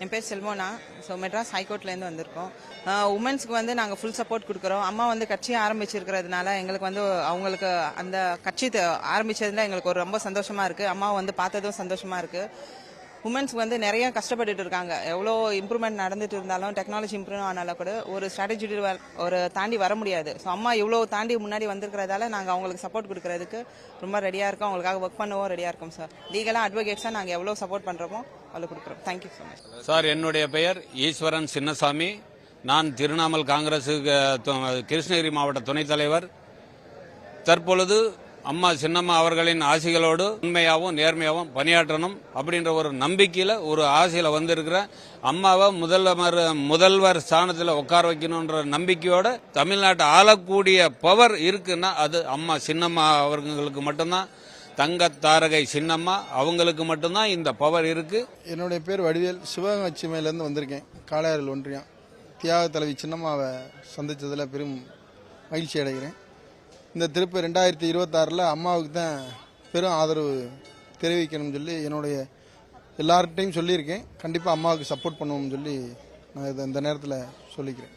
என் பேர் செல்மோனா. ஸோ மெட்ராஸ் ஹைகோர்ட்லேருந்து வந்திருக்கோம். உமன்ஸ்க்கு வந்து நாங்கள் ஃபுல் சப்போர்ட் கொடுக்குறோம். அம்மா வந்து கட்சியை ஆரம்பிச்சிருக்கிறதுனால எங்களுக்கு வந்து அவங்களுக்கு அந்த கட்சி ஆரம்பிச்சதுல எங்களுக்கு ஒரு ரொம்ப சந்தோஷமா இருக்கு. அம்மா வந்து பார்த்ததும் சந்தோஷமா இருக்கு. உமன்ஸ்க்கு வந்து நிறைய கஷ்டப்பட்டுட்டு இருக்காங்க. எவ்வளோ இம்ப்ரூவ்மெண்ட் நடந்துட்டு இருந்தாலும் டெக்னாலஜி இம்ப்ரூவ் ஆனாலும் கூட ஒரு ஸ்ட்ராட்டஜி ஒரு தாண்டி வர முடியாது. ஸோ அம்மா இவ்வளோ தாண்டி முன்னாடி வந்திருக்கிறதால நாங்கள் அவங்களுக்கு சப்போர்ட் கொடுக்கறதுக்கு ரொம்ப ரெடியாக இருக்கோம். அவங்களுக்காக ஒர்க் பண்ணவும் ரெடியாக இருக்கோம் சார். லீகலாக அட்வொகேட்ஸாக நாங்கள் எவ்வளோ சப்போர்ட் பண்ணுறோமோ அவ்வளோ கொடுக்குறோம். Thank you so much sir. என்னுடைய பெயர் ஈஸ்வரன் சின்னசாமி. நான் திருவண்ணாமலை காங்கிரஸ் கிருஷ்ணகிரி மாவட்ட துணைத் தலைவர். தற்பொழுது அம்மா சின்னம்மா அவர்களின் ஆசைகளோடு உண்மையாகவும் நேர்மையாகவும் பணியாற்றணும் அப்படின்ற ஒரு நம்பிக்கையில் ஒரு ஆசையில் வந்திருக்கிற அம்மாவை முதல்வர் ஸ்தானத்தில் உட்கார வைக்கணுன்ற நம்பிக்கையோட தமிழ்நாட்டை ஆளக்கூடிய பவர் இருக்குன்னா அது அம்மா சின்னம்மா அவர்களுக்கு மட்டும்தான். தங்க தாரகை சின்னம்மா அவங்களுக்கு மட்டும்தான் இந்த பவர் இருக்கு. என்னுடைய பேர் வடிவேல். சிவகங்கை சீமையிலேருந்து வந்திருக்கேன். காளையாறில் ஒன்றியம். தியாக தலைவி சின்னம்மாவை சந்தித்ததில் பெரும் மகிழ்ச்சி அடைகிறேன். இந்த திருப்பு 2026 அம்மாவுக்கு தான் பெரும் ஆதரவு தெரிவிக்கணும்னு சொல்லி என்னுடைய எல்லார்கிட்டையும் சொல்லியிருக்கேன். கண்டிப்பாக அம்மாவுக்கு சப்போர்ட் பண்ணுவோம்னு சொல்லி நான் இந்த நேரத்தில் சொல்லிக்கிறேன்.